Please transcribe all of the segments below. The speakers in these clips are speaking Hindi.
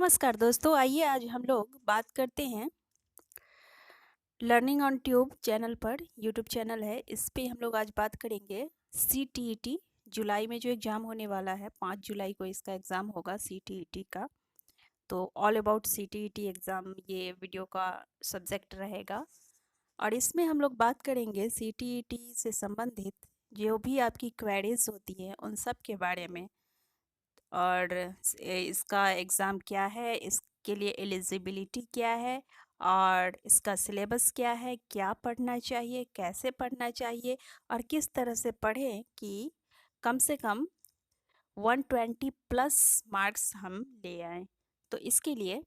नमस्कार दोस्तों, आइए आज हम लोग बात करते हैं लर्निंग ऑन ट्यूब चैनल पर। यूट्यूब चैनल है, इस पे हम लोग आज बात करेंगे सीटीईटी जुलाई में जो एग्ज़ाम होने वाला है। 5 जुलाई को इसका एग्ज़ाम होगा सीटीईटी का। तो ऑल अबाउट सीटीईटी एग्ज़ाम ये वीडियो का सब्जेक्ट रहेगा और इसमें हम लोग बात करेंगे सीटीईटी से संबंधित जो भी आपकी क्वेरीज होती हैं उन सब के बारे में। और इसका एग्ज़ाम क्या है, इसके लिए एलिजिबिलिटी क्या है और इसका सिलेबस क्या है, क्या पढ़ना चाहिए, कैसे पढ़ना चाहिए और किस तरह से पढ़ें कि कम से कम 120 प्लस मार्क्स हम ले आएँ। तो इसके लिए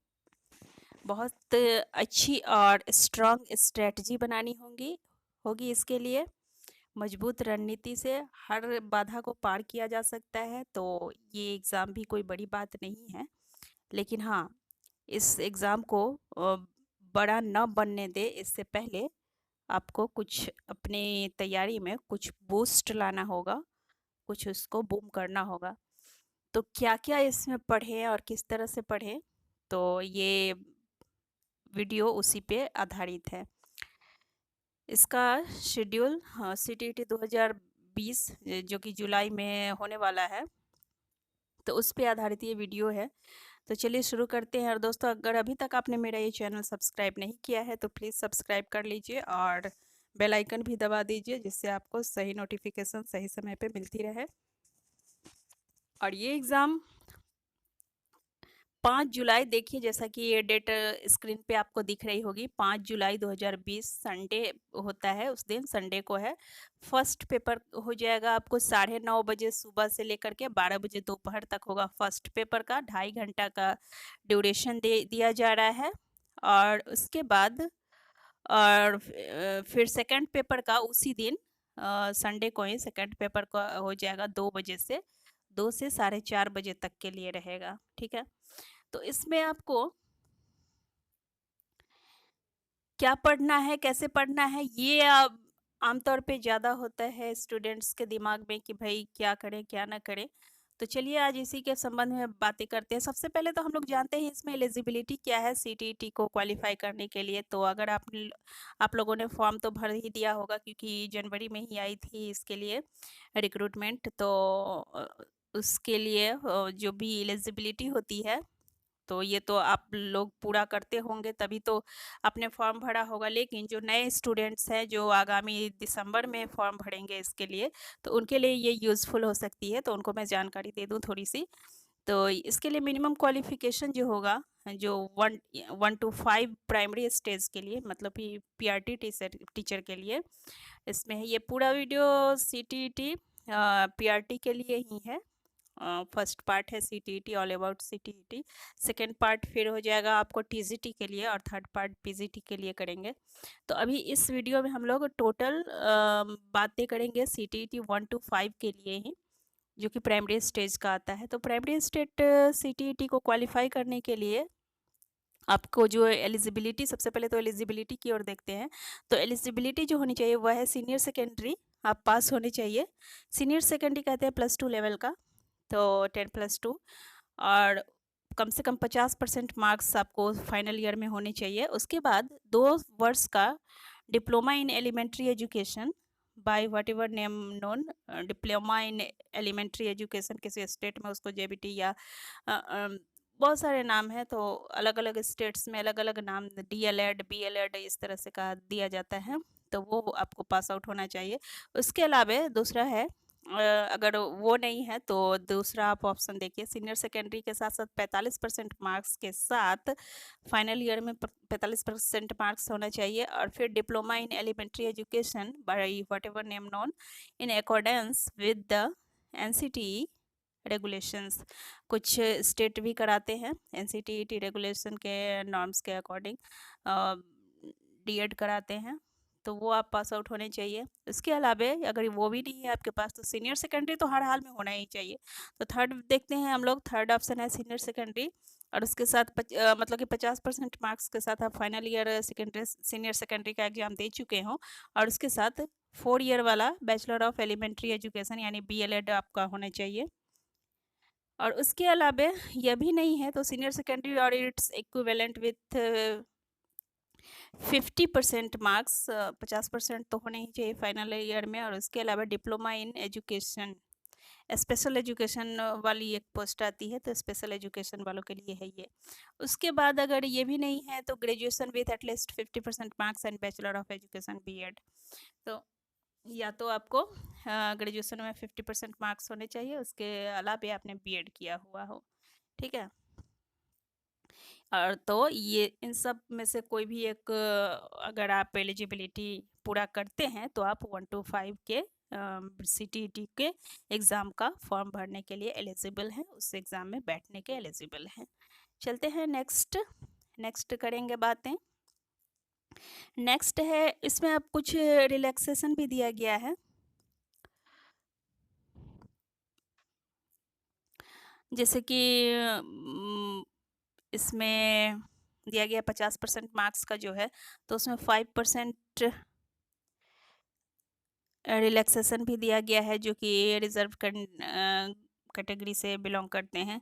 बहुत अच्छी और स्ट्रॉन्ग स्ट्रेटजी बनानी होगी इसके लिए। मजबूत रणनीति से हर बाधा को पार किया जा सकता है। तो ये एग्ज़ाम भी कोई बड़ी बात नहीं है, लेकिन हाँ, इस एग्ज़ाम को बड़ा न बनने दे इससे पहले आपको कुछ अपने तैयारी में कुछ बूस्ट लाना होगा, कुछ उसको बूम करना होगा। तो क्या-क्या इसमें पढ़ें और किस तरह से पढ़ें, तो ये वीडियो उसी पे आधारित है। इसका शेड्यूल हाँ, सीटीईटी 2020 जो कि जुलाई में होने वाला है, तो उस पे आधारित ये वीडियो है। तो चलिए शुरू करते हैं। और दोस्तों, अगर अभी तक आपने मेरा ये चैनल सब्सक्राइब नहीं किया है तो प्लीज़ सब्सक्राइब कर लीजिए और बेल आइकन भी दबा दीजिए, जिससे आपको सही नोटिफिकेशन सही समय पे मिलती रहे। और ये एग्ज़ाम 5 जुलाई, देखिए जैसा कि ये डेट स्क्रीन पे आपको दिख रही होगी, 5 जुलाई 2020 संडे होता है। उस दिन संडे को है। फर्स्ट पेपर हो जाएगा आपको 9:30 बजे सुबह से लेकर के 12 बजे दोपहर तक होगा फर्स्ट पेपर का। 2.5 घंटा का ड्यूरेशन दिया जा रहा है। और उसके बाद और फिर सेकंड पेपर का उसी दिन संडे को ही सेकंड पेपर का हो जाएगा 2 बजे से 2 से 4:30 बजे तक के लिए रहेगा। ठीक है, तो इसमें आपको क्या पढ़ना है, कैसे पढ़ना है, ये आमतौर पे ज़्यादा होता है स्टूडेंट्स के दिमाग में कि भाई क्या करें क्या ना करें। तो चलिए आज इसी के संबंध में बातें करते हैं। सबसे पहले तो हम लोग जानते हैं इसमें एलिजिबिलिटी क्या है सीटीईटी को क्वालिफाई करने के लिए। तो अगर आप लोगों ने फॉर्म तो भर ही दिया होगा, क्योंकि जनवरी में ही आई थी इसके लिए रिक्रूटमेंट। तो उसके लिए जो भी एलिजिबिलिटी होती है, तो ये तो आप लोग पूरा करते होंगे तभी तो आपने फॉर्म भरा होगा। लेकिन जो नए स्टूडेंट्स हैं जो आगामी दिसंबर में फॉर्म भरेंगे इसके लिए, तो उनके लिए ये यूज़फुल हो सकती है। तो उनको मैं जानकारी दे दूं थोड़ी सी। तो इसके लिए मिनिमम क्वालिफिकेशन जो होगा, जो 1 to 5 प्राइमरी स्टेज के लिए, मतलब कि पीआरटी टीचर के लिए इसमें है। ये पूरा वीडियो सीटीईटी पीआरटी के लिए ही है। फर्स्ट पार्ट है CTET, all about CTET. Second part फिर हो जाएगा आपको टीजीटी के लिए और थर्ड पार्ट पीजीटी के लिए करेंगे। तो अभी इस वीडियो में हम लोग टोटल बातें करेंगे सीटीईटी 1 to 5 के लिए ही, जो कि प्राइमरी स्टेज का आता है। तो प्राइमरी स्टेट सीटीईटी को क्वालिफाई करने के लिए आपको जो एलिजिबिलिटी, सबसे पहले तो एलिजिबिलिटी की ओर देखते हैं। तो एलिजिबिलिटी जो होनी चाहिए वह है सीनियर सेकेंडरी आप पास होने चाहिए। सीनियर सेकेंडरी कहते हैं +2 लेवल का, तो 10+2। और कम से कम 50% मार्क्स आपको फाइनल ईयर में होने चाहिए। उसके बाद 2 वर्ष का diploma in elementary education by whatever name known. Diploma in elementary education किसी स्टेट में उसको जेबीटी या बहुत सारे नाम हैं, तो अलग अलग स्टेट्स में अलग अलग नाम, डीएलएड बीएलएड इस तरह से कहा दिया जाता है। तो वो आपको पास आउट होना चाहिए। उसके अलावा दूसरा है, अगर वो नहीं है तो दूसरा आप ऑप्शन देखिए, सीनियर सेकेंडरी के साथ साथ 45% मार्क्स के साथ फाइनल ईयर में 45% मार्क्स होना चाहिए। और फिर diploma in elementary education by whatever name known in accordance with the NCTE regulations. कुछ स्टेट भी कराते हैं एनसीटीई रेगुलेशन के नॉर्म्स के अकॉर्डिंग डीएड कराते हैं, तो वो आप पास आउट होने चाहिए। इसके अलावा अगर वो भी नहीं है आपके पास तो सीनियर सेकेंडरी तो हर हाल में होना ही चाहिए। तो थर्ड देखते हैं हम लोग, थर्ड ऑप्शन है सीनियर सेकेंडरी। और उसके साथ मतलब कि 50% मार्क्स के साथ आप final year secondary senior secondary का एग्जाम दे चुके हों, और उसके साथ 4 ईयर वाला बैचलर ऑफ एलिमेंट्री एजुकेशन यानी बीएलएड आपका होना चाहिए। और उसके अलावा यह भी नहीं है तो सीनियर सेकेंडरी और इट्स इक्विवेलेंट विथ 50% मार्क्स, 50% तो होने ही चाहिए फाइनल ईयर में। और उसके अलावा diploma in education, special education वाली एक पोस्ट आती है, तो स्पेशल एजुकेशन वालों के लिए है ये। उसके बाद अगर ये भी नहीं है तो graduation with at least 50% marks and bachelor of education B Ed. तो या तो आपको ग्रेजुएशन में 50% मार्क्स होने चाहिए, उसके अलावा आपने बीएड किया हुआ हो, ठीक है। और तो ये इन सब में से कोई भी एक अगर आप एलिजिबिलिटी पूरा करते हैं तो आप 1 to 5 के CTET के एग्ज़ाम का फॉर्म भरने के लिए एलिजिबल हैं, उस एग्ज़ाम में बैठने के एलिजिबल हैं। चलते हैं नेक्स्ट करेंगे बातें। नेक्स्ट है, इसमें अब कुछ रिलैक्सेशन भी दिया गया है। जैसे कि इसमें दिया गया 50% मार्क्स का जो है, तो उसमें 5% रिलैक्सेशन भी दिया गया है, जो कि रिजर्व कैटेगरी से बिलोंग करते हैं,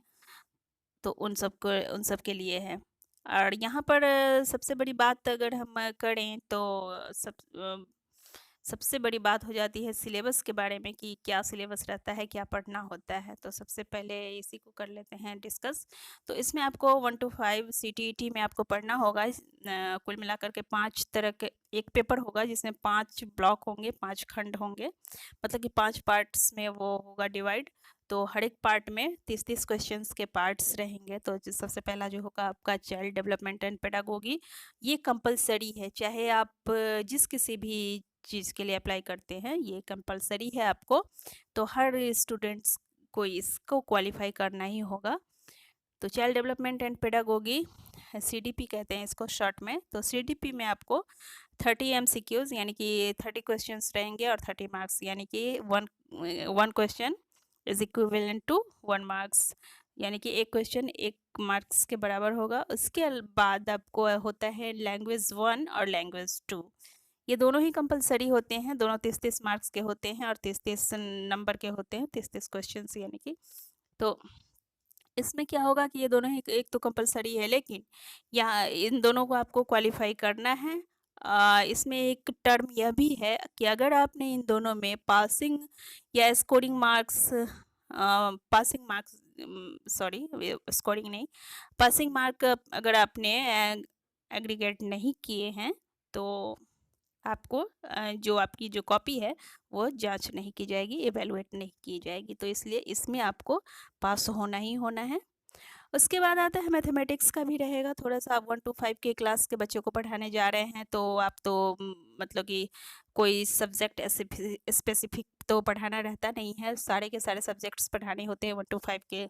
तो उन सब के लिए है। और यहाँ पर सबसे बड़ी बात अगर हम करें तो सबसे बड़ी बात हो जाती है सिलेबस के बारे में कि क्या सिलेबस रहता है, क्या पढ़ना होता है। तो सबसे पहले इसी को कर लेते हैं डिस्कस। तो इसमें आपको 1 to 5 CTET में आपको पढ़ना होगा। कुल मिलाकर के 5 तरह के एक पेपर होगा, जिसमें 5 ब्लॉक होंगे, 5 खंड होंगे, मतलब कि 5 पार्ट्स में वो होगा डिवाइड। तो हर एक पार्ट में 30-30 क्वेश्चंस के पार्ट्स रहेंगे। तो सबसे पहला जो होगा आपका चाइल्ड डेवलपमेंट एंड पेडागोगी। ये कंपलसरी है, चाहे आप जिस किसी भी चीज़ के लिए अप्लाई करते हैं, ये कंपलसरी है आपको। तो हर स्टूडेंट्स को इसको क्वालिफाई करना ही होगा। तो child development and pedagogy, CDP कहते हैं इसको शॉर्ट में। तो CDP में आपको 30 MCQs यानी कि 30 क्वेश्चंस रहेंगे और 30 मार्क्स, यानी कि one question is equivalent to 1 marks, यानी कि एक क्वेश्चन 1 मार्क्स के बराबर होगा। उसके बाद आपको होता है लैंग्वेज 1 और लैंग्वेज 2। ये दोनों ही कंपलसरी होते हैं, दोनों 30-30 मार्क्स के होते हैं और 30-30 नंबर के होते हैं, 30-30 क्वेश्चन यानी कि। तो इसमें क्या होगा कि ये दोनों ही एक तो कंपलसरी है, लेकिन यहाँ इन दोनों को आपको क्वालिफाई करना है। इसमें एक टर्म यह भी है कि अगर आपने इन दोनों में पासिंग या scoring marks, passing marks, sorry scoring नहीं, पासिंग मार्क अगर आपने एग्रीगेट नहीं किए हैं तो आपको जो आपकी जो कॉपी है वो जांच नहीं की जाएगी, एवेलुएट नहीं की जाएगी। तो इसलिए इसमें आपको पास होना ही होना है। उसके बाद आता है मैथमेटिक्स का भी रहेगा थोड़ा सा। आप 1 to 5 के क्लास के बच्चों को पढ़ाने जा रहे हैं, तो आप तो मतलब कि कोई सब्जेक्ट ऐसे स्पेसिफिक तो पढ़ाना रहता नहीं है, सारे के सारे सब्जेक्ट्स पढ़ाने होते हैं 1 to 5 के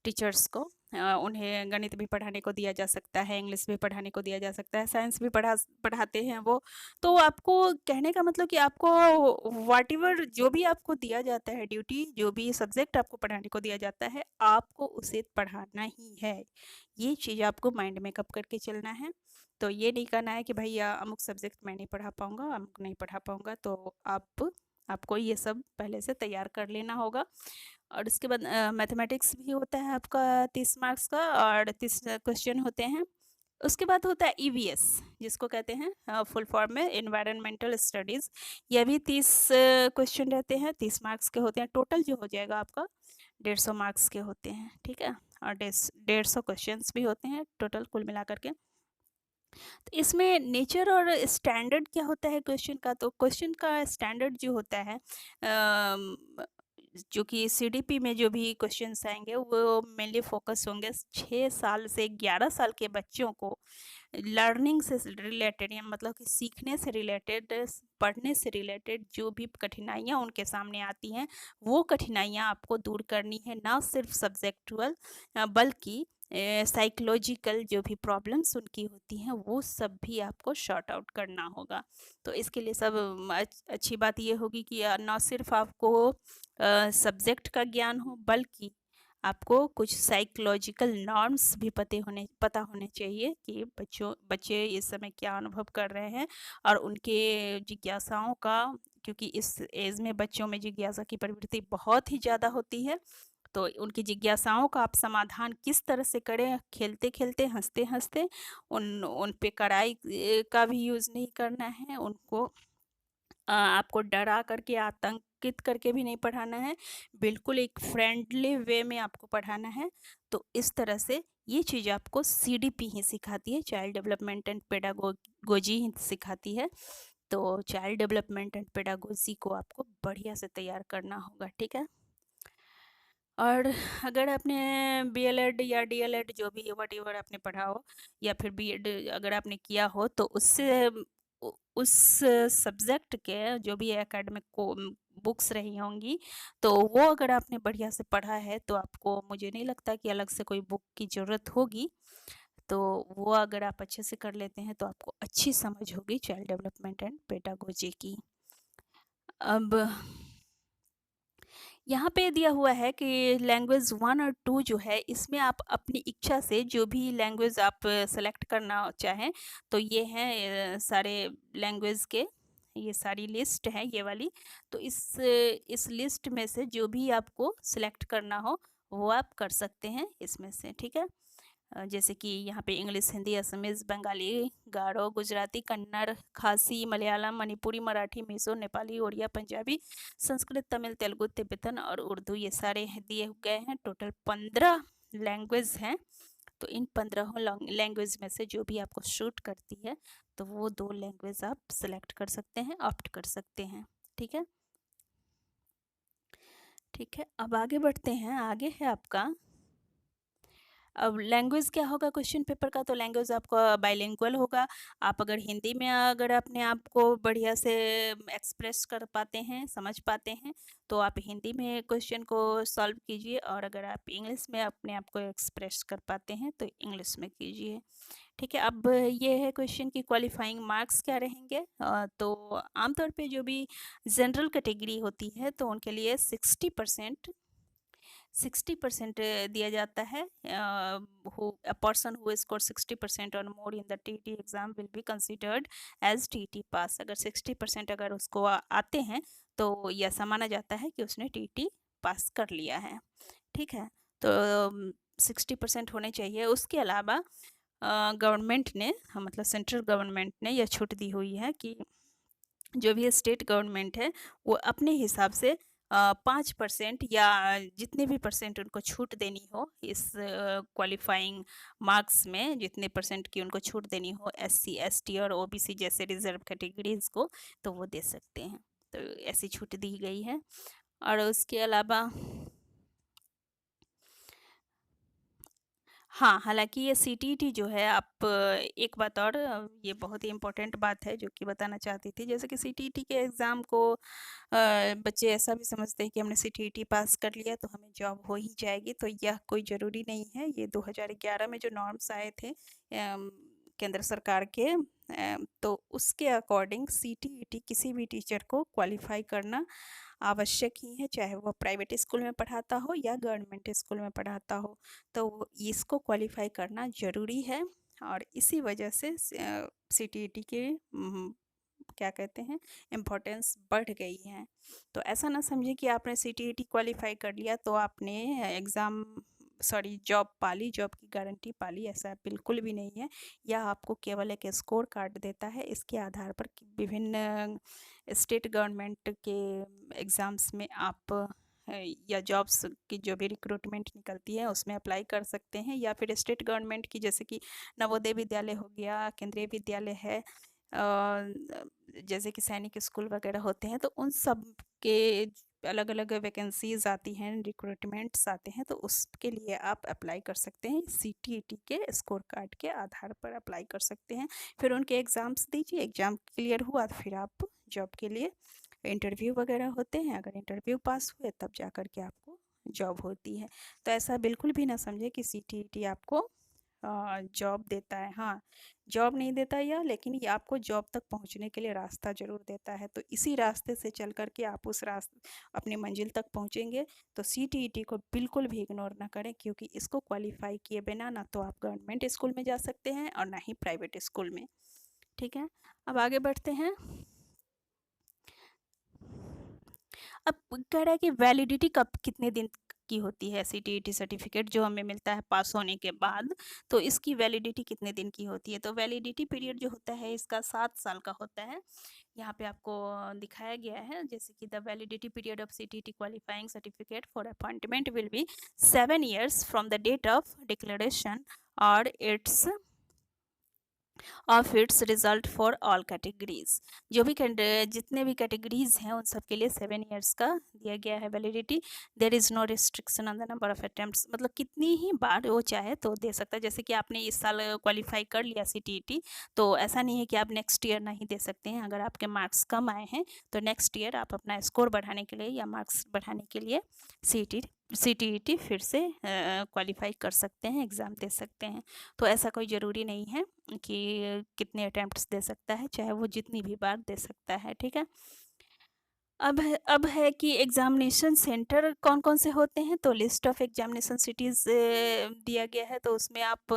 टीचर्स को। उन्हें गणित भी पढ़ाने को दिया जा सकता है, इंग्लिश भी पढ़ाने को दिया जा सकता है, साइंस भी पढ़ाते हैं वो। तो आपको कहने का मतलब कि आपको व्हाटएवर जो भी आपको दिया जाता है ड्यूटी, जो भी सब्जेक्ट आपको पढ़ाने को दिया जाता है, आपको उसे पढ़ाना ही है। ये चीज़ आपको माइंड में कब करके चलना है। तो ये नहीं करना है कि भैया अमुक सब्जेक्ट मैं नहीं पढ़ा पाऊँगा, अमुक नहीं पढ़ा पाऊँगा। तो आपको ये सब पहले से तैयार कर लेना होगा। और इसके बाद मैथमेटिक्स भी होता है आपका 30 मार्क्स का, और 30 क्वेश्चन होते हैं। उसके बाद होता है EVS, जिसको कहते हैं फुल फॉर्म में एनवायरनमेंटल स्टडीज़। यह भी 30 क्वेश्चन रहते हैं, 30 मार्क्स के होते हैं। टोटल जो हो जाएगा आपका 150 मार्क्स के होते हैं, ठीक है। और 150 क्वेश्चंस भी होते हैं टोटल कुल मिला करके। तो इसमें नेचर और स्टैंडर्ड क्या होता है क्वेश्चन का। तो क्वेश्चन का स्टैंडर्ड जो होता है, जो कि CDP में जो भी क्वेश्चंस आएंगे वो मेनली फोकस होंगे 6 साल से 11 साल के बच्चों को लर्निंग से रिलेटेड, या मतलब कि सीखने से रिलेटेड, पढ़ने से रिलेटेड जो भी कठिनाइयाँ उनके सामने आती हैं, वो कठिनाइयाँ आपको दूर करनी है। ना सिर्फ सब्जेक्टुअल बल्कि साइकोलॉजिकल जो भी प्रॉब्लम्स उनकी होती हैं वो सब भी आपको शॉर्ट आउट करना होगा। तो इसके लिए सब अच्छी बात ये होगी कि ना सिर्फ आपको सब्जेक्ट का ज्ञान हो, बल्कि आपको कुछ साइकोलॉजिकल नॉर्म्स भी पता होने चाहिए कि बच्चे इस समय क्या अनुभव कर रहे हैं, और उनके जिज्ञासाओं का, क्योंकि इस एज में बच्चों में जिज्ञासा की प्रवृत्ति बहुत ही ज़्यादा होती है। तो उनकी जिज्ञासाओं का आप समाधान किस तरह से करें, खेलते-खेलते, हँसते-हँसते, उन पे कड़ाई का भी यूज़ नहीं करना है, उनको आपको डरा करके, आतंकित करके भी नहीं पढ़ाना है, बिल्कुल एक फ्रेंडली वे में आपको पढ़ाना है। तो इस तरह से ये चीज़ आपको सीडीपी ही सिखाती है, चाइल्ड डेवलपमेंट एंड पेडागोजी ही सिखाती है। तो चाइल्ड डेवलपमेंट एंड पेडागोजी को आपको बढ़िया से तैयार करना होगा, ठीक है? और अगर आपने बीएलएड या डीएलएड जो भी व्हाटएवर आपने पढ़ा हो, या फिर बीएड अगर आपने किया हो, तो उससे उस सब्जेक्ट के जो भी एकेडमिक को बुक्स रही होंगी, तो वो अगर आपने बढ़िया से पढ़ा है, तो आपको मुझे नहीं लगता कि अलग से कोई बुक की ज़रूरत होगी। तो वो अगर आप अच्छे से कर लेते हैं, तो आपको अच्छी समझ होगी चाइल्ड डेवलपमेंट एंड पेडागोजी की। अब यहाँ पे दिया हुआ है कि लैंग्वेज 1 और 2 जो है, इसमें आप अपनी इच्छा से जो भी लैंग्वेज आप सेलेक्ट करना चाहें, तो ये हैं सारे लैंग्वेज के, ये सारी लिस्ट है ये वाली। तो इस लिस्ट में से जो भी आपको सिलेक्ट करना हो, वो आप कर सकते हैं इसमें से, ठीक है? जैसे कि यहाँ पे इंग्लिश, हिंदी, असमीज़, बंगाली, गारो, गुजराती, कन्नड़, खासी, मलयालम, मणिपुरी, मराठी, मिज़ो, नेपाली, ओड़िया, पंजाबी, संस्कृत, तमिल, तेलुगु, तिब्बतन और उर्दू, ये सारे दिए गए हैं। टोटल 15 लैंग्वेज हैं। तो इन 15 लैंग्वेज में से जो भी आपको सूट करती है, तो वो 2 लैंग्वेज आप सेलेक्ट कर सकते हैं, ऑप्ट कर सकते हैं, ठीक है? ठीक है, अब आगे बढ़ते हैं। आगे है आपका, अब लैंग्वेज क्या होगा क्वेश्चन पेपर का, तो लैंग्वेज आपका बाइलिंगुअल होगा। आप अगर हिंदी में अगर अपने आप को बढ़िया से एक्सप्रेस कर पाते हैं, समझ पाते हैं, तो आप हिंदी में क्वेश्चन को सॉल्व कीजिए, और अगर आप इंग्लिश में अपने आप को एक्सप्रेस कर पाते हैं, तो इंग्लिश में कीजिए, ठीक है? अब ये है क्वेश्चन की क्वालिफाइंग मार्क्स क्या रहेंगे। तो आमतौर पे जो भी जनरल कैटेगरी होती है, तो उनके लिए 60% दिया जाता है। A person who scored 60% or more in the TT exam will be considered as TT pass। अगर 60% अगर उसको आते हैं, तो यह ऐसा माना जाता है कि उसने TT पास कर लिया है, ठीक है? तो 60% होने चाहिए। उसके अलावा गवर्नमेंट ने, मतलब सेंट्रल गवर्नमेंट ने यह छूट दी हुई है कि जो भी स्टेट गवर्नमेंट है, वो अपने हिसाब से 5% या जितने भी परसेंट उनको छूट देनी हो, इस क्वालिफाइंग मार्क्स में जितने परसेंट की उनको छूट देनी हो एससी, एसटी और ओबीसी जैसे रिजर्व कैटेगरीज को, तो वो दे सकते हैं। तो ऐसी छूट दी गई है। और उसके अलावा हाँ, हालाँकि ये सीटीईटी जो है, आप एक बात और, ये बहुत ही इम्पोर्टेंट बात है जो कि बताना चाहती थी। जैसे कि सीटीईटी के एग्ज़ाम को बच्चे ऐसा भी समझते हैं कि हमने सीटीईटी पास कर लिया तो हमें जॉब हो ही जाएगी, तो यह कोई ज़रूरी नहीं है। ये 2011 में जो नॉर्म्स आए थे केंद्र सरकार के, तो उसके अकॉर्डिंग सीटीईटी किसी भी टीचर को क्वालिफ़ाई करना आवश्यक ही है, चाहे वो प्राइवेट स्कूल में पढ़ाता हो या गवर्नमेंट स्कूल में पढ़ाता हो। तो इसको क्वालिफ़ाई करना ज़रूरी है, और इसी वजह से सीटीईटी के क्या कहते हैं, इम्पोर्टेंस बढ़ गई है। तो ऐसा ना समझें कि आपने सीटीईटी क्वालिफ़ाई कर लिया तो आपने जॉब पा ली, जॉब की गारंटी पा ली, ऐसा बिल्कुल भी नहीं है। यह आपको केवल एक स्कोर कार्ड देता है। इसके आधार पर विभिन्न स्टेट गवर्नमेंट के एग्ज़ाम्स में आप या जॉब्स की जो भी रिक्रूटमेंट निकलती है उसमें अप्लाई कर सकते हैं, या फिर स्टेट गवर्नमेंट की, जैसे कि नवोदय विद्यालय हो गया, केंद्रीय विद्यालय है, जैसे कि सैनिक स्कूल वगैरह होते हैं, तो उन सब के अलग अलग वैकेंसीज आती हैं, रिक्रूटमेंट्स आते हैं, तो उसके लिए आप अप्लाई कर सकते हैं। सीटीईटी के स्कोर कार्ड के आधार पर अप्लाई कर सकते हैं। फिर उनके एग्ज़ाम्स दीजिए, एग्ज़ाम क्लियर हुआ तो फिर आप जॉब के लिए इंटरव्यू वगैरह होते हैं, अगर इंटरव्यू पास हुए तब जा कर के आपको जॉब होती है। तो ऐसा बिल्कुल भी ना समझे कि सीटीईटी आपको जॉब देता है। हाँ, जॉब नहीं देता यह, लेकिन ये आपको जॉब तक पहुंचने के लिए रास्ता ज़रूर देता है। तो इसी रास्ते से चल कर के आप उस रास्ते अपनी मंजिल तक पहुंचेंगे। तो सीटीईटी को बिल्कुल भी इग्नोर ना करें, क्योंकि इसको क्वालिफाई किए बिना ना तो आप गवर्नमेंट स्कूल में जा सकते हैं और ना ही प्राइवेट स्कूल में, ठीक है? अब आगे बढ़ते हैं। अब कह रहा है कि वैलिडिटी कब कितने दिन की होती है सीटीईटी सर्टिफिकेट जो हमें मिलता है पास होने के बाद, तो इसकी वैलिडिटी कितने दिन की होती है? तो वैलिडिटी पीरियड जो होता है इसका 7 साल का होता है। यहाँ पे आपको दिखाया गया है जैसे कि the validity period of CTET qualifying certificate for appointment will be 7 years from the date of declaration और it's result for all categories. जो भी जितने भी कैटेगरीज हैं उन सब के लिए 7 years का दिया गया है validity. There is no restriction on the number of attempts, मतलब कितनी ही बार वो चाहे तो दे सकता है। जैसे कि आपने इस साल क्वालिफाई कर लिया सीटीईटी, तो ऐसा नहीं है कि आप नेक्स्ट ईयर नहीं दे सकते हैं। अगर आपके मार्क्स कम आए हैं तो नेक्स्ट ईयर आप अपना स्कोर बढ़ाने के लिए या मार्क्स बढ़ाने के लिए सीटीईटी फिर से क्वालिफाई कर सकते हैं, एग्ज़ाम दे सकते हैं। तो ऐसा कोई ज़रूरी नहीं है कि कितने अटेम्प्ट्स दे सकता है, चाहे वो जितनी भी बार दे सकता है, ठीक है। अब है कि एग्ज़ामिनेशन सेंटर कौन-कौन से होते हैं, तो लिस्ट ऑफ एग्ज़ामिनेशन सिटीज़ दिया गया है। तो उसमें आप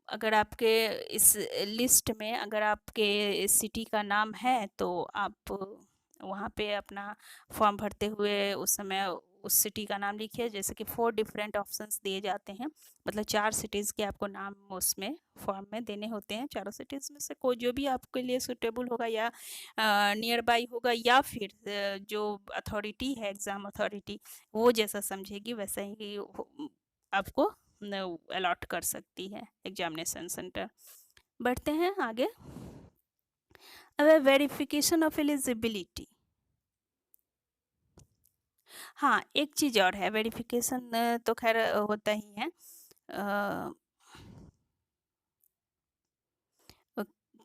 अगर आपके इस लिस्ट में अगर आपके सिटी का नाम है तो आप वहाँ पे अपना फॉर्म भरते हुए उस समय उस सिटी का नाम लिखिए। जैसे कि 4 डिफरेंट ऑप्शंस दिए जाते हैं, मतलब 4 सिटीज़ के आपको नाम उसमें फॉर्म में देने होते हैं। चारों सिटीज़ में से कोई जो भी आपके लिए सूटेबल होगा या नियर बाई होगा, या फिर जो अथॉरिटी है एग्ज़ाम अथॉरिटी वो जैसा समझेगी वैसा ही आपको अलॉट कर सकती है एग्जामिनेशन सेंटर। बढ़ते हैं आगे। अब वेरिफिकेशन ऑफ एलिजिबिलिटी। हाँ, एक चीज़ और है, वेरिफिकेशन तो खैर होता ही है।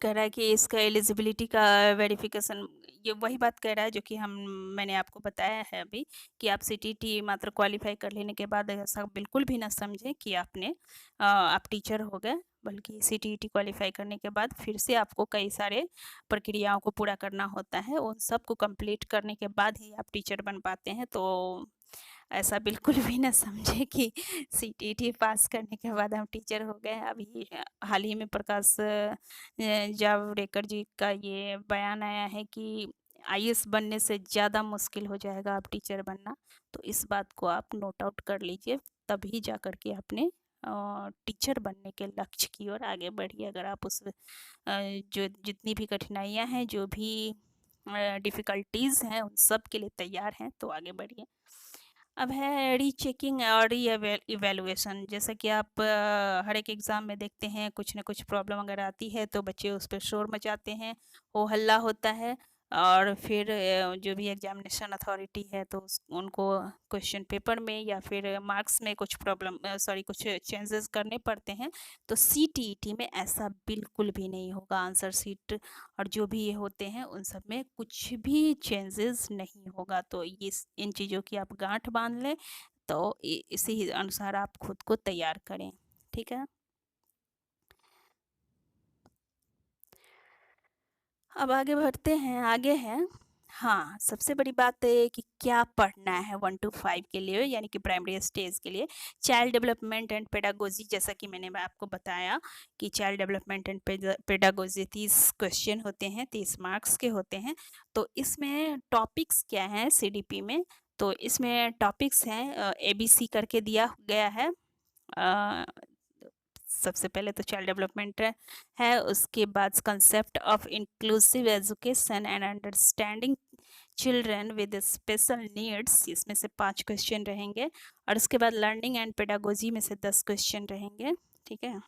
कह रहा है कि इसका एलिजिबिलिटी का वेरिफिकेशन, ये वही बात कह रहा है जो कि मैंने आपको बताया है अभी, कि आप सीटीईटी मात्र क्वालिफाई कर लेने के बाद ऐसा बिल्कुल भी ना समझें कि आप टीचर हो गए, बल्कि सीटीईटी क्वालिफाई करने के बाद फिर से आपको कई सारे प्रक्रियाओं को पूरा करना होता है। उन सब को कंप्लीट करने के बाद ही आप टीचर बन पाते हैं। तो ऐसा बिल्कुल भी ना समझे कि सीटीईटी पास करने के बाद हम टीचर हो गए। अभी हाल ही में प्रकाश जावड़ेकर जी का ये बयान आया है कि आईएएस बनने से ज़्यादा मुश्किल हो जाएगा आप टीचर बनना। तो इस बात को आप नोट आउट कर लीजिए, तभी जा कर के अपने टीचर बनने के लक्ष्य की ओर आगे बढ़िए। अगर आप जो जितनी भी कठिनाइयाँ हैं, जो भी डिफ़िकल्टीज़ हैं, उन सब के लिए तैयार हैं तो आगे बढ़िए। अब है रीचेकिंग और री इवैल्यूएशन। जैसा कि आप हर एक एग्ज़ाम में देखते हैं, कुछ ना कुछ प्रॉब्लम अगर आती है तो बच्चे उस पर शोर मचाते हैं, हो हल्ला होता है, और फिर जो भी एग्जामिनेशन अथॉरिटी है तो उनको क्वेश्चन पेपर में या फिर मार्क्स में कुछ कुछ चेंजेस करने पड़ते हैं। तो सीटीईटी में ऐसा बिल्कुल भी नहीं होगा। आंसर सीट और जो भी ये होते हैं उन सब में कुछ भी चेंजेस नहीं होगा। तो ये इन चीज़ों की आप गांठ बांध लें, तो इसी अनुसार आप खुद को तैयार करें, ठीक है। अब आगे बढ़ते हैं, आगे है, हाँ, सबसे बड़ी बात है कि क्या पढ़ना है 1 to 5 के लिए, यानी कि प्राइमरी स्टेज के लिए। चाइल्ड डेवलपमेंट एंड पेडागोजी, जैसा कि मैंने आपको बताया कि child development and pedagogy 30 question होते हैं, 30 मार्क्स के होते हैं। तो इसमें टॉपिक्स क्या हैं सीडीपी में, तो इसमें टॉपिक्स हैं एबीसी करके दिया गया है। सबसे पहले तो चाइल्ड डेवलपमेंट है, उसके बाद concept of inclusive education and understanding children with special needs, इसमें से 5 क्वेश्चन रहेंगे। और उसके बाद लर्निंग एंड पेडागोजी में से 10 क्वेश्चन रहेंगे, ठीक है,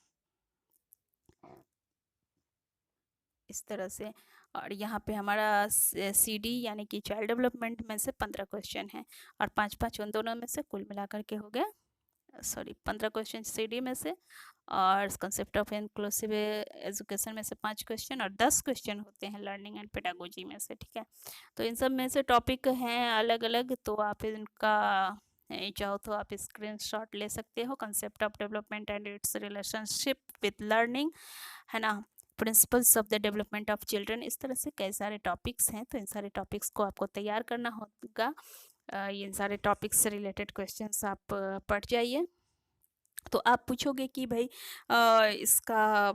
इस तरह से। और यहाँ पे हमारा सीडी यानी कि चाइल्ड डेवलपमेंट में से 15 क्वेश्चन हैं, और 5-5 उन दोनों में से, कुल मिलाकर के हो गया 15 क्वेश्चन सीडी में से, और कंसेप्ट ऑफ इंक्लूसिव एजुकेशन में से 5 क्वेश्चन, और 10 क्वेश्चन होते हैं लर्निंग एंड पेडागोजी में से, ठीक है। तो इन सब में से टॉपिक हैं अलग अलग, तो आप इनका चाहो तो आप स्क्रीनशॉट ले सकते हो। Concept of development and it's relationship with learning, है ना, principles of the development of children, इस तरह से कई सारे टॉपिक्स हैं। तो इन सारे टॉपिक्स को आपको तैयार करना होगा। इन सारे टॉपिक्स से रिलेटेड क्वेश्चंस आप पढ़ जाइए। तो आप पूछोगे कि भाई इसका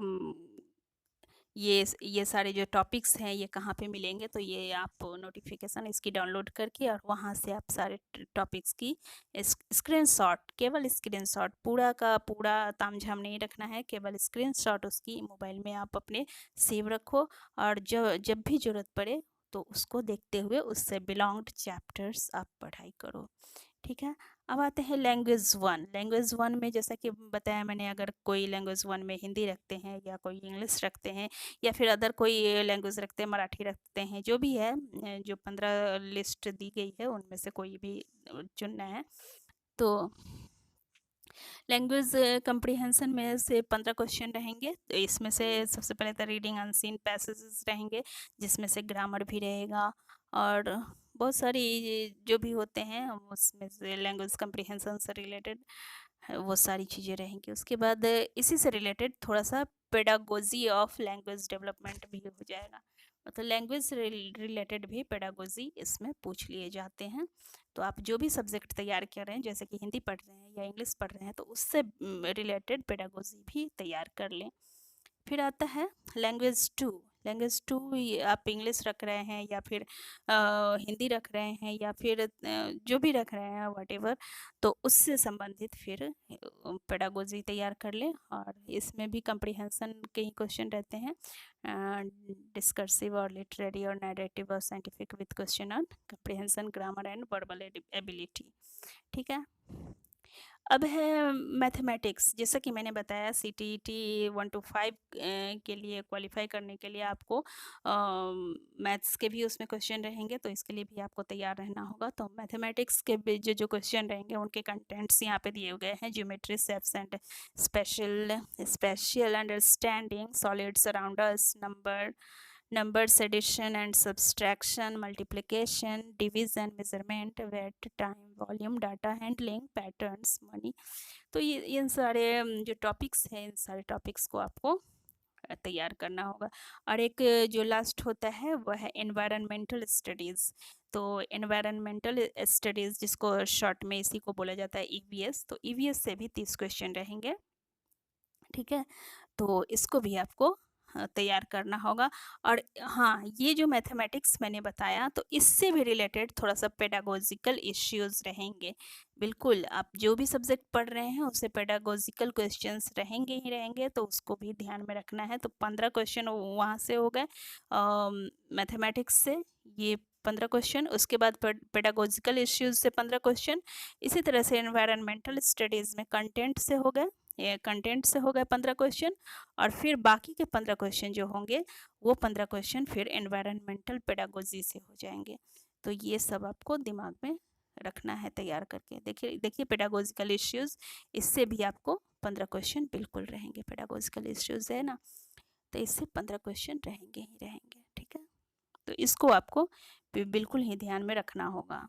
ये सारे जो टॉपिक्स हैं ये कहाँ पे मिलेंगे, तो ये आप नोटिफिकेशन इसकी डाउनलोड करके और वहाँ से आप सारे टॉपिक्स की स्क्रीनशॉट, केवल स्क्रीनशॉट, पूरा का पूरा तामझाम नहीं रखना है, केवल स्क्रीनशॉट उसकी मोबाइल में आप अपने सेव रखो, और जब जब भी ज़रूरत पड़े तो उसको देखते हुए उससे बिलोंग्ड चैप्टर्स आप पढ़ाई करो। ठीक है। अब आते हैं लैंग्वेज वन। लैंग्वेज वन में जैसा कि बताया मैंने, अगर कोई लैंग्वेज वन में हिंदी रखते हैं या कोई इंग्लिश रखते हैं या फिर अदर कोई लैंग्वेज रखते हैं, मराठी रखते हैं, जो भी है, जो 15 लिस्ट दी गई है उनमें से कोई भी चुनना है। तो लैंग्वेज कम्प्रीहेंशन में से 15 क्वेश्चन रहेंगे। तो इसमें से सबसे पहले तो रीडिंग अनसीन पैसेजेस रहेंगे, जिसमें से ग्रामर भी रहेगा और बहुत सारी जो भी होते हैं उसमें से लैंग्वेज कम्प्रीहेंशन से रिलेटेड वो सारी चीज़ें रहेंगी। उसके बाद इसी से रिलेटेड थोड़ा सा पेडागोजी ऑफ लैंग्वेज डेवलपमेंट भी हो जाएगा, मतलब लैंग्वेज रिलेटेड भी पेडागोजी इसमें पूछ लिए जाते हैं। तो आप जो भी सब्जेक्ट तैयार कर रहे हैं, जैसे कि हिंदी पढ़ रहे हैं या इंग्लिश पढ़ रहे हैं, तो उससे रिलेटेड पेडागोजी भी तैयार कर लें। फिर आता है लैंग्वेज टू। लैंग्वेज टू आप इंग्लिश रख रहे हैं या फिर हिंदी रख रहे हैं या फिर जो भी रख रहे हैं वटेवर, तो उससे संबंधित फिर पेडागोजी तैयार कर लें। और इसमें भी कम्प्रीहेंशन के ही क्वेश्चन रहते हैं, डिस्कर्सिव और लिटरेरी और नैरेटिव और scientific with question on comprehension, grammar and verbal ability. ठीक है। अब है मैथमेटिक्स। जैसा कि मैंने बताया, CTET 1 to 5 के लिए क्वालिफाई करने के लिए आपको मैथ्स के भी उसमें क्वेश्चन रहेंगे, तो इसके लिए भी आपको तैयार रहना होगा। तो मैथमेटिक्स के भी जो जो क्वेश्चन रहेंगे उनके कंटेंट्स यहाँ पे दिए गए हैं। Geometry, shapes and special understanding, solids around us, numbers, addition and subtraction, multiplication, division, measurement, weight, time, volume, data handling, patterns, money। तो ये इन सारे जो टॉपिक्स हैं, इन सारे टॉपिक्स को आपको तैयार करना होगा। और एक जो लास्ट होता है वह है एनवायरमेंटल स्टडीज़। तो एनवायरमेंटल स्टडीज़, जिसको शॉर्ट में इसी को बोला जाता है EVS, तो EVS से भी 30 क्वेश्चन रहेंगे। ठीक है। तो इसको भी आपको तैयार करना होगा। और हाँ, ये जो मैथमेटिक्स मैंने बताया, तो इससे भी रिलेटेड थोड़ा सा पेडागोजिकल इश्यूज रहेंगे। बिल्कुल, आप जो भी सब्जेक्ट पढ़ रहे हैं उससे पेडागोजिकल क्वेश्चंस रहेंगे ही रहेंगे, तो उसको भी ध्यान में रखना है। तो 15 क्वेश्चन वहाँ से हो गए मैथमेटिक्स से, ये 15 क्वेश्चन। उसके बाद पेडागोजिकल इश्यूज से 15 क्वेश्चन। इसी तरह से एनवायरमेंटल स्टडीज़ में कंटेंट से हो गए, ये कंटेंट से हो गए 15 क्वेश्चन। और फिर बाकी के 15 क्वेश्चन जो होंगे, वो 15 क्वेश्चन फिर एनवायरमेंटल पेडागोजी से हो जाएंगे। तो ये सब आपको दिमाग में रखना है तैयार करके। देखिए देखिए पेडागोजिकल इश्यूज़, इससे भी आपको 15 क्वेश्चन बिल्कुल रहेंगे। पेडागोजिकल इश्यूज़ है ना, तो इससे 15 क्वेश्चन रहेंगे ही रहेंगे। ठीक है। तो इसको आपको बिल्कुल ही ध्यान में रखना होगा।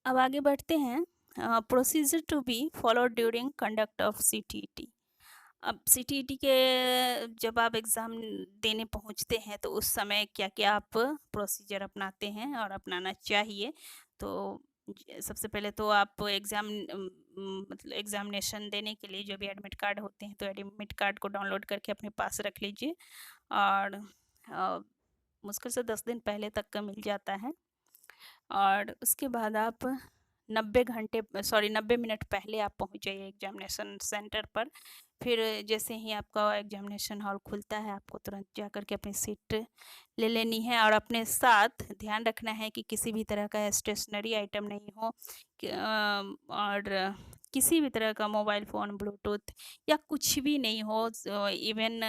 अब आगे बढ़ते हैं। Procedure to be followed during conduct of CTET। अब CTET के जब आप एग्ज़ाम देने पहुंचते हैं, तो उस समय क्या क्या आप प्रोसीजर अपनाते हैं और अपनाना चाहिए। तो सबसे पहले तो आप मतलब एग्ज़ामिनेशन देने के लिए जो भी एडमिट कार्ड होते हैं, तो एडमिट कार्ड को डाउनलोड करके अपने पास रख लीजिए। और मुश्किल से 10 दिन पहले तक का मिल जाता है। और उसके बाद आप 90 मिनट पहले आप पहुंच जाइए एग्जामिनेशन सेंटर पर। फिर जैसे ही आपका एग्जामिनेशन हॉल खुलता है, आपको तुरंत जा कर के अपनी सीट ले लेनी है। और अपने साथ ध्यान रखना है कि किसी भी तरह का स्टेशनरी आइटम नहीं हो, और किसी भी तरह का मोबाइल फ़ोन, ब्लूटूथ या कुछ भी नहीं हो। इवन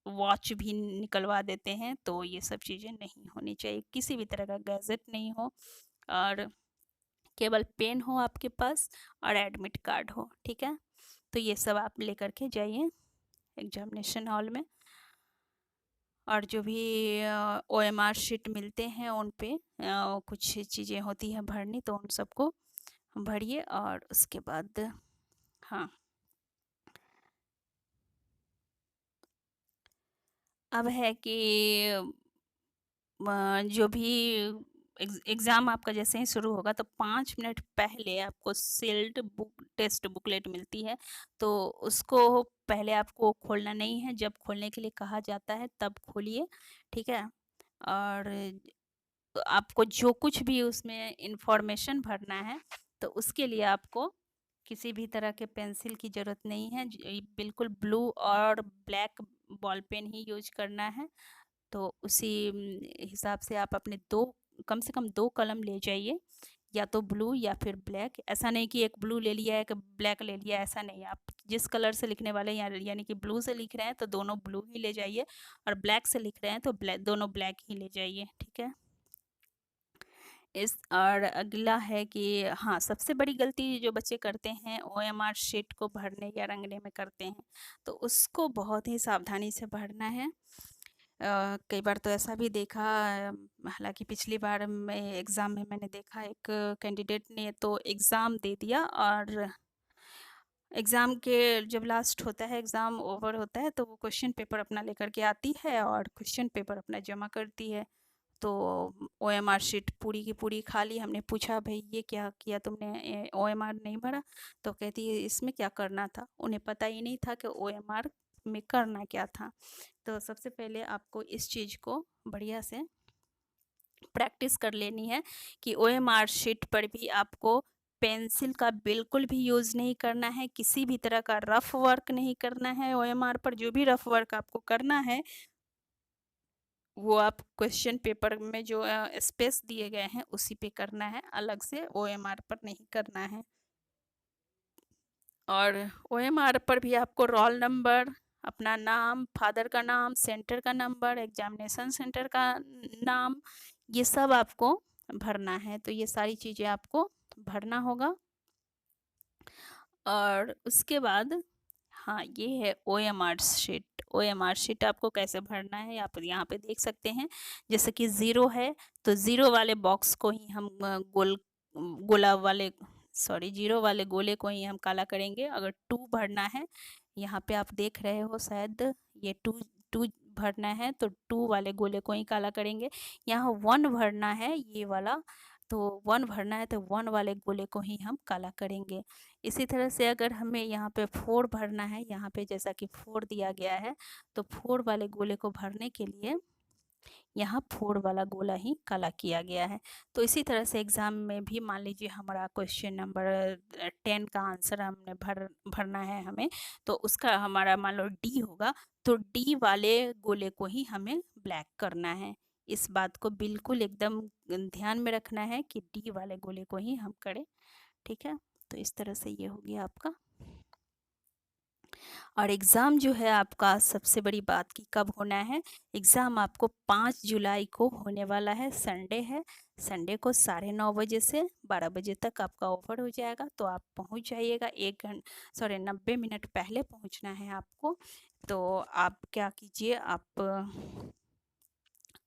वॉच भी निकलवा देते हैं, तो ये सब चीज़ें नहीं होनी चाहिए। किसी भी तरह का गैजेट नहीं हो, और केवल पेन हो आपके पास और एडमिट कार्ड हो। ठीक है। तो ये सब आप लेकर के जाइए एग्जामिनेशन हॉल में। और जो भी OMR शीट मिलते हैं उन पे कुछ चीज़ें होती हैं भरनी, तो उन सबको भरिए। और उसके बाद हाँ, अब है कि जो भी एग्ज़ाम आपका जैसे ही शुरू होगा तो 5 मिनट पहले आपको सील्ड बुक टेस्ट बुकलेट मिलती है, तो उसको पहले आपको खोलना नहीं है, जब खोलने के लिए कहा जाता है तब खोलिए, ठीक है? और आपको जो कुछ भी उसमें इन्फॉर्मेशन भरना है, तो उसके लिए आपको किसी भी तरह के पेंसिल की ज़रूरत नहीं है, बिल्कुल ब्लू और ब्लैक बॉल पेन ही यूज करना है। तो उसी हिसाब से आप अपने 2 कम से कम 2 कलम ले जाइए, या तो ब्लू या फिर ब्लैक। ऐसा नहीं कि एक ब्लू ले लिया, एक ब्लैक ले लिया, ऐसा नहीं। आप जिस कलर से लिखने वाले हैं यानी कि ब्लू से लिख रहे हैं तो दोनों ब्लू ही ले जाइए, और ब्लैक से लिख रहे हैं तो दोनों ब्लैक ही ले जाइए, ठीक है? और अगला है कि हाँ, सबसे बड़ी गलती जो बच्चे करते हैं ओएमआर शीट को भरने या रंगने में करते हैं, तो उसको बहुत ही सावधानी से भरना है। कई बार तो ऐसा भी देखा, हालांकि पिछली बार में एग्ज़ाम में मैंने देखा एक कैंडिडेट ने तो एग्ज़ाम दे दिया, और एग्ज़ाम के जब लास्ट होता है, एग्ज़ाम ओवर होता है, तो वो क्वेश्चन पेपर अपना लेकर के आती है और क्वेश्चन पेपर अपना जमा करती है। तो ओएमआर शीट पूरी की पूरी खाली। हमने पूछा, भाई ये क्या किया तुमने, ओएमआर नहीं भरा? तो कहती है इसमें क्या करना था। उन्हें पता ही नहीं था कि ओएमआर में करना क्या था। तो सबसे पहले आपको इस चीज़ को बढ़िया से प्रैक्टिस कर लेनी है कि ओएमआर शीट पर भी आपको पेंसिल का बिल्कुल भी यूज़ नहीं करना है, किसी भी तरह का रफ वर्क नहीं करना है। ओएमआर पर जो भी रफ वर्क आपको करना है, वो आप क्वेश्चन पेपर में जो स्पेस दिए गए हैं उसी पे करना है, अलग से ओएमआर पर नहीं करना है। और ओएमआर पर भी आपको रोल नंबर, अपना नाम, फादर का नाम, सेंटर का नंबर, एग्जामिनेशन सेंटर का नाम, ये सब आपको भरना है। तो ये सारी चीज़ें आपको भरना होगा। और उसके बाद हाँ, ये है ओएमआर शीट। ओएमआर शीट आपको कैसे भरना है आप यहाँ पे देख सकते हैं। जैसे कि 0 है तो 0 वाले बॉक्स को ही हम गोला वाले, सॉरी, 0 वाले गोले को ही हम काला करेंगे। अगर 2 भरना है, यहाँ पे आप देख रहे हो शायद, ये 2 भरना है तो 2 वाले गोले को ही काला करेंगे। यहाँ 1 भरना है, ये वाला, तो 1 भरना है तो 1 वाले गोले को ही हम काला करेंगे। इसी तरह से अगर हमें यहाँ पे 4 भरना है, यहाँ पे जैसा कि 4 दिया गया है, तो 4 वाले गोले को भरने के लिए यहाँ 4 वाला गोला ही काला किया गया है। तो इसी तरह से एग्ज़ाम में भी मान लीजिए हमारा क्वेश्चन नंबर 10 का आंसर हमने भरना है हमें, तो उसका हमारा मान लो डी होगा, तो डी वाले गोले को ही हमें ब्लैक करना है। इस बात को बिल्कुल एकदम ध्यान में रखना है कि डी वाले गोले को ही हम करें, ठीक है? तो इस तरह से ये हो गया आपका। और एग्ज़ाम जो है आपका, सबसे बड़ी बात कि कब होना है, एग्ज़ाम आपको 5 जुलाई को होने वाला है, संडे है। संडे को 9:30 बजे से 12 बजे तक आपका ओवर हो जाएगा, तो आप पहुंच जाइएगा। 90 मिनट पहले पहुंचना है आपको। तो आप क्या कीजिए, आप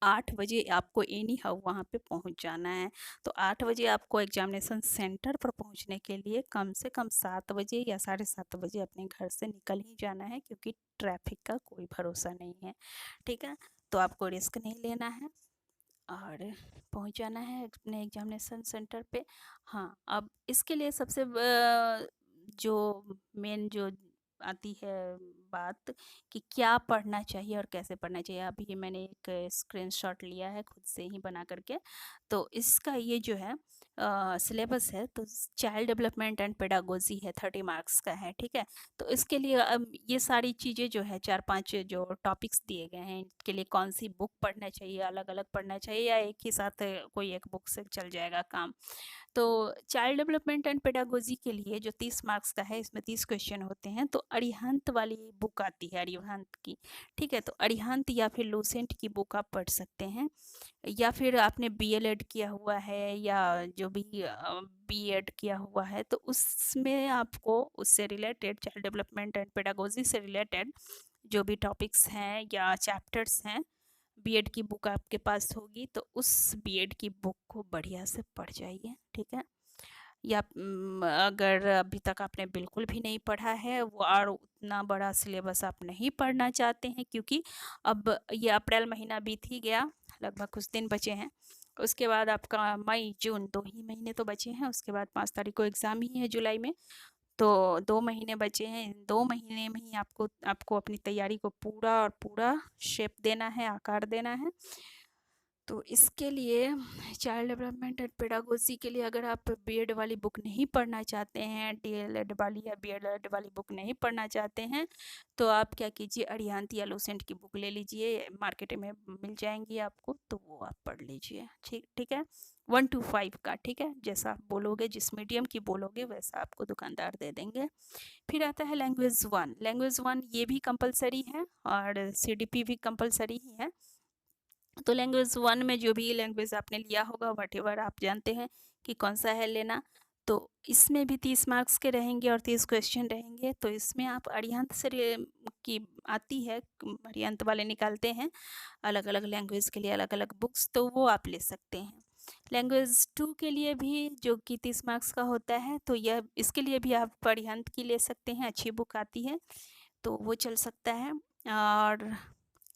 8 बजे आपको एनी हाउ वहाँ पे पहुँच जाना है। तो 8 बजे आपको एग्जामिनेशन सेंटर पर पहुँचने के लिए कम से कम 7 बजे या 7:30 बजे अपने घर से निकल ही जाना है, क्योंकि ट्रैफिक का कोई भरोसा नहीं है, ठीक है? तो आपको रिस्क नहीं लेना है और पहुँच जाना है अपने एग्जामिनेशन सेंटर पे। हाँ, अब इसके लिए सबसे जो मेन जो आती है बात, कि क्या पढ़ना चाहिए और कैसे पढ़ना चाहिए। अभी मैंने एक स्क्रीनशॉट लिया है खुद से ही बना करके। तो इसका ये जो है सिलेबस है, तो चाइल्ड डेवलपमेंट एंड पेडागोजी है, 30 मार्क्स का है, ठीक है? तो इसके लिए अब ये सारी चीज़ें जो है 4-5 जो टॉपिक्स दिए गए हैं, इनके लिए कौन सी बुक पढ़ना चाहिए, अलग अलग पढ़ना चाहिए, या एक ही साथ कोई एक बुक से चल जाएगा काम। तो चाइल्ड डेवलपमेंट एंड पेडागोजी के लिए जो 30 मार्क्स का है, इसमें 30 क्वेश्चन होते हैं। तो अरिहंत वाली बुक आती है, अरिहंत की, ठीक है? तो अरिहंत या फिर लूसेंट की बुक आप पढ़ सकते हैं, या फिर आपने बीएलएड किया हुआ है या जो भी बीएड किया हुआ है, तो उसमें आपको उससे related, child development and pedagogy से रिलेटेड जो भी टॉपिक्स हैं या चैप्टर्स हैं, बीएड की बुक आपके पास होगी तो उस बीएड की बुक को बढ़िया से पढ़ जाइए, ठीक है? या अगर अभी तक आपने बिल्कुल भी नहीं पढ़ा है वो, और उतना बड़ा सिलेबस आप नहीं पढ़ना चाहते हैं, क्योंकि अब ये अप्रैल महीना बीत ही गया, लगभग कुछ दिन बचे हैं, उसके बाद आपका मई, जून 2 ही महीने तो बचे हैं, उसके बाद 5 तारीख को एग्ज़ाम ही है जुलाई में। तो 2 महीने बचे हैं, इन 2 महीने में ही आपको आपको अपनी तैयारी को पूरा और पूरा शेप देना है, आकार देना है। तो इसके लिए चाइल्ड डेवलपमेंट एंड पेडागोजी के लिए अगर आप बीएड वाली बुक नहीं पढ़ना चाहते हैं, डीएलएड वाली या बीएलएड वाली बुक नहीं पढ़ना चाहते हैं, तो आप क्या कीजिए, अरिहंत या लूसेंट की बुक ले लीजिए, मार्केट में मिल जाएंगी आपको, तो वो आप पढ़ लीजिए। ठीक ठीक है, 1 to 5 का, ठीक है, जैसा आप बोलोगे, जिस मीडियम की बोलोगे वैसा आपको दुकानदार दे देंगे। फिर आता है लैंग्वेज 1। लैंग्वेज 1 ये भी कंपलसरी है और सीडीपी भी कंपलसरी ही है। तो लैंग्वेज 1 में जो भी लैंग्वेज आपने लिया होगा, व्हाटएवर आप जानते हैं कि कौन सा है लेना, तो इसमें भी 30 मार्क्स के रहेंगे और 30 क्वेश्चन रहेंगे। तो इसमें आप अरिहंत से की आती है, अरिहंत वाले निकालते हैं अलग अलग लैंग्वेज के लिए अलग अलग बुक्स, तो वो आप ले सकते हैं। लैंग्वेज 2 के लिए भी जो कि 30 मार्क्स का होता है, तो यह इसके लिए भी आप अरिहंत की ले सकते हैं, अच्छी बुक आती है, तो वो चल सकता है। और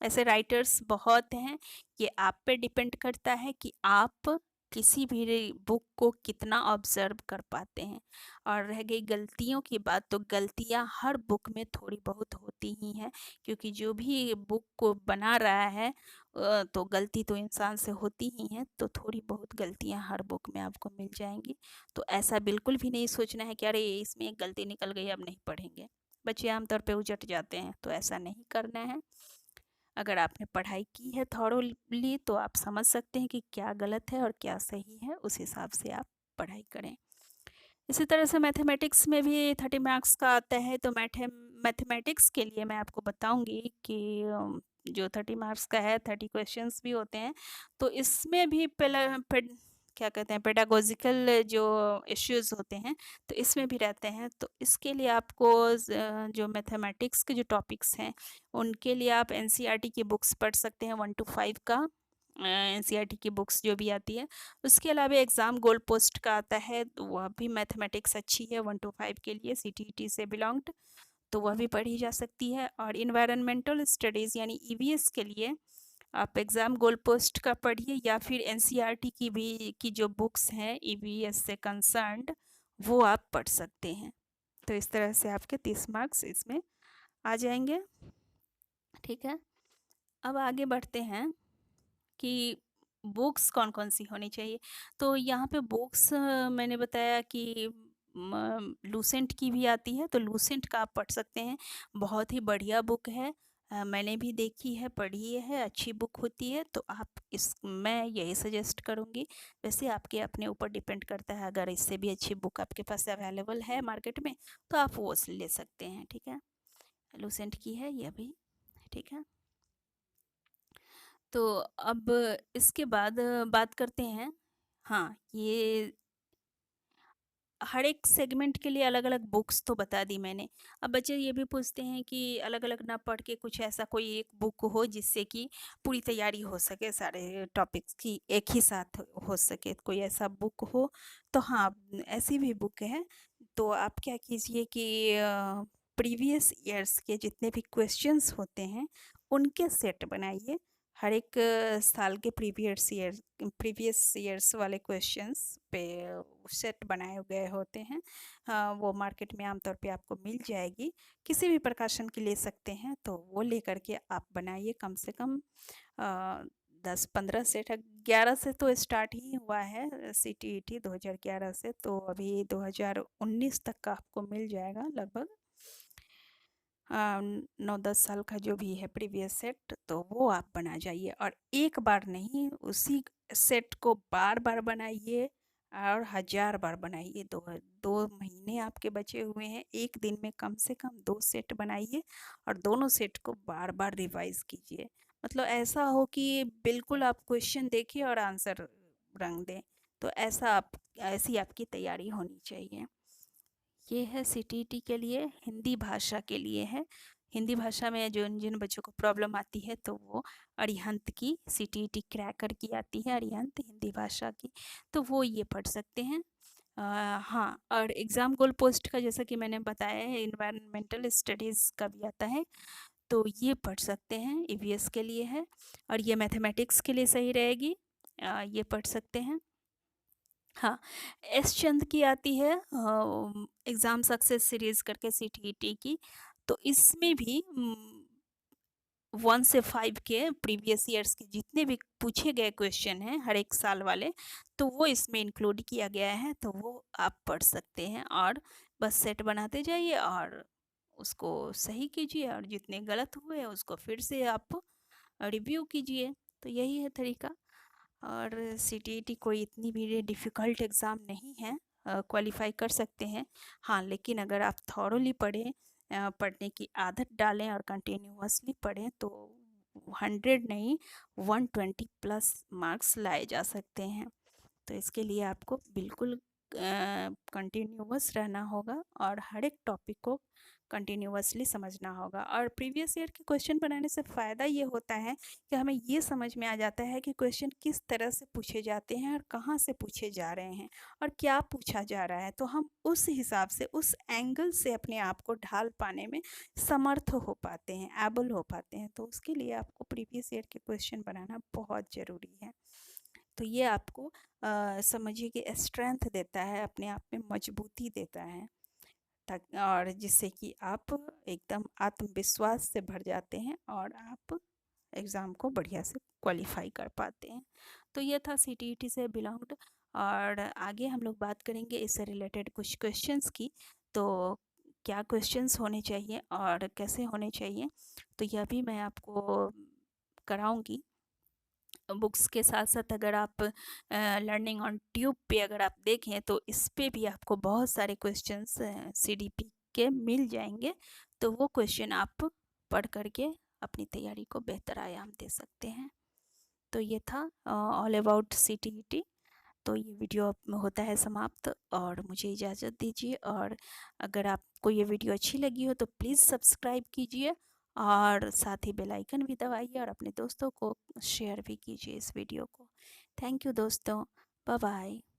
ऐसे राइटर्स बहुत हैं, ये आप पे डिपेंड करता है कि आप किसी भी बुक को कितना ऑब्जर्व कर पाते हैं। और रह गई गलतियों की बात, तो गलतियां हर बुक में थोड़ी बहुत होती ही हैं, क्योंकि जो भी बुक को बना रहा है तो गलती तो इंसान से होती ही है, तो थोड़ी बहुत गलतियां हर बुक में आपको मिल जाएंगी। तो ऐसा बिल्कुल भी नहीं सोचना है कि अरे इसमें एक गलती निकल गई, अब नहीं पढ़ेंगे। बच्चे आमतौर पे उजट जाते हैं, तो ऐसा नहीं करना है। अगर आपने पढ़ाई की है थॉरोली, तो आप समझ सकते हैं कि क्या गलत है और क्या सही है, उस हिसाब से आप पढ़ाई करें। इसी तरह से मैथमेटिक्स में भी 30 मार्क्स का आता है, तो मैथमेटिक्स के लिए मैं आपको बताऊंगी कि जो 30 मार्क्स का है, 30 क्वेश्चंस भी होते हैं, तो इसमें भी क्या कहते हैं, पेडागोजिकल जो इश्यूज होते हैं, तो इसमें भी रहते हैं। तो इसके लिए आपको जो मैथमेटिक्स के जो टॉपिक्स हैं, उनके लिए आप एनसीईआरटी की बुक्स पढ़ सकते हैं, 1 to 5 का एनसीईआरटी की बुक्स जो भी आती है। उसके अलावा एग्ज़ाम गोल पोस्ट का आता है, तो वह भी मैथमेटिक्स अच्छी है 1 to 5 के लिए, सीटीईटी से बिलोंग्ड, तो वह भी पढ़ी जा सकती है। और इन्वायरमेंटल स्टडीज़ यानी ईवीएस के लिए आप एग्ज़ाम गोल पोस्ट का पढ़िए, या फिर एनसीईआरटी की जो बुक्स हैं ईवीएस से कंसर्न्ड, वो आप पढ़ सकते हैं। तो इस तरह से आपके 30 मार्क्स इसमें आ जाएंगे। ठीक है, अब आगे बढ़ते हैं कि बुक्स कौन-कौन सी होनी चाहिए। तो यहाँ पे बुक्स मैंने बताया कि लूसेंट की भी आती है, तो लूसेंट का आप पढ़ सकते हैं, बहुत ही बढ़िया बुक है। मैंने भी देखी है, पढ़ी है, अच्छी बुक होती है, तो आप मैं यही सजेस्ट करूँगी। वैसे आपके अपने ऊपर डिपेंड करता है, अगर इससे भी अच्छी बुक आपके पास अवेलेबल है मार्केट में, तो आप वो ले सकते हैं। ठीक है, लूसेंट की है ये भी। ठीक है, तो अब इसके बाद बात करते हैं, हाँ, ये हर एक सेगमेंट के लिए अलग-अलग बुक्स तो बता दी मैंने। अब बच्चे ये भी पूछते हैं कि अलग-अलग ना पढ़ के कुछ ऐसा कोई एक बुक हो जिससे कि पूरी तैयारी हो सके, सारे टॉपिक्स की एक ही साथ हो सके, कोई ऐसा बुक हो। तो हाँ, ऐसी भी बुक है। तो आप क्या कीजिए कि प्रीवियस ईयर्स के जितने भी क्वेश्चंस होते हैं, उनके सेट बनाइए। हर एक साल के प्रीवियस ईयर्स वाले क्वेश्चंस पे सेट बनाए गए होते हैं। वो मार्केट में आमतौर पे आपको मिल जाएगी, किसी भी प्रकाशन की ले सकते हैं, तो वो लेकर के आप बनाइए। कम से कम 10-15 सेट, 11 से तो स्टार्ट ही हुआ है सीटीईटी 2011 से, तो अभी 2019 तक का आपको मिल जाएगा लगभग। 9-10 साल का जो भी है प्रीवियस सेट, तो वो आप बना जाइए, और एक बार नहीं, उसी सेट को बार बार बनाइए और 1000 बार बनाइए। 2 महीने आपके बचे हुए हैं, एक दिन में कम से कम 2 सेट बनाइए और दोनों सेट को बार बार रिवाइज कीजिए। मतलब ऐसा हो कि बिल्कुल आप क्वेश्चन देखिए और आंसर रंग दें, तो ऐसी आपकी तैयारी होनी चाहिए। ये है सीटीईटी के लिए, हिंदी भाषा के लिए है। हिंदी भाषा में जो जिन बच्चों को प्रॉब्लम आती है, तो वो अरिहंत की सीटीईटी क्रैकर की आती है, अरिहंत हिंदी भाषा की, तो वो ये पढ़ सकते हैं। हाँ, और एग्ज़ाम गोल पोस्ट का जैसा कि मैंने बताया है, इन्वायरमेंटल स्टडीज़ का भी आता है, तो ये पढ़ सकते हैं, ईवीएस के लिए है। और ये मैथमेटिक्स के लिए सही रहेगी। ये पढ़ सकते हैं। हाँ, एस चंद की आती है एग्ज़ाम सक्सेस सीरीज़ करके सीटीईटी की, तो इसमें भी 1 से 5 के प्रीवियस ईयर्स के जितने भी पूछे गए क्वेश्चन हैं हर एक साल वाले, तो वो इसमें इंक्लूड किया गया है, तो वो आप पढ़ सकते हैं और बस सेट बनाते जाइए और उसको सही कीजिए और जितने गलत हुए उसको फिर से आप रिव्यू कीजिए। तो यही है तरीका। और सीटीईटी कोई इतनी भी डिफ़िकल्ट एग्ज़ाम नहीं है, क्वालिफ़ाई कर सकते हैं। हाँ, लेकिन अगर आप थॉरोली पढ़ें, पढ़ने की आदत डालें और कंटिन्यूअसली पढ़ें तो 100 नहीं 120 प्लस मार्क्स लाए जा सकते हैं। तो इसके लिए आपको बिल्कुल कंटिन्यूअस रहना होगा और हर एक टॉपिक को कंटिन्यूअसली समझना होगा। और प्रीवियस ईयर के क्वेश्चन बनाने से फ़ायदा ये होता है कि हमें ये समझ में आ जाता है कि क्वेश्चन किस तरह से पूछे जाते हैं और कहाँ से पूछे जा रहे हैं और क्या पूछा जा रहा है, तो हम उस हिसाब से उस एंगल से अपने आप को ढाल पाने में समर्थ हो पाते हैं, एबल हो पाते हैं। तो उसके लिए आपको प्रीवियस ईयर के क्वेश्चन बनाना बहुत ज़रूरी है। तो ये आपको समझिए कि स्ट्रेंथ देता है, अपने आप में मजबूती देता है, और जिससे कि आप एकदम आत्मविश्वास से भर जाते हैं और आप एग्ज़ाम को बढ़िया से क्वालिफाई कर पाते हैं। तो ये था सीटीईटी से बिलोंग्ड। और आगे हम लोग बात करेंगे इससे रिलेटेड कुछ क्वेश्चंस की। तो क्या क्वेश्चंस होने चाहिए और कैसे होने चाहिए, तो यह भी मैं आपको कराऊंगी। बुक्स के साथ साथ अगर आप लर्निंग ऑन ट्यूब पे अगर आप देखें तो इस पे भी आपको बहुत सारे क्वेश्चंस सीडीपी के मिल जाएंगे, तो वो क्वेश्चन आप पढ़ करके अपनी तैयारी को बेहतर आयाम दे सकते हैं। तो ये था ऑल अबाउट सीटीईटी। तो ये वीडियो अब होता है समाप्त और मुझे इजाज़त दीजिए। और अगर आपको ये वीडियो अच्छी लगी हो तो प्लीज़ सब्सक्राइब कीजिए और साथ ही बेल आइकन भी दबाइए और अपने दोस्तों को शेयर भी कीजिए इस वीडियो को। थैंक यू दोस्तों, बाय बाय।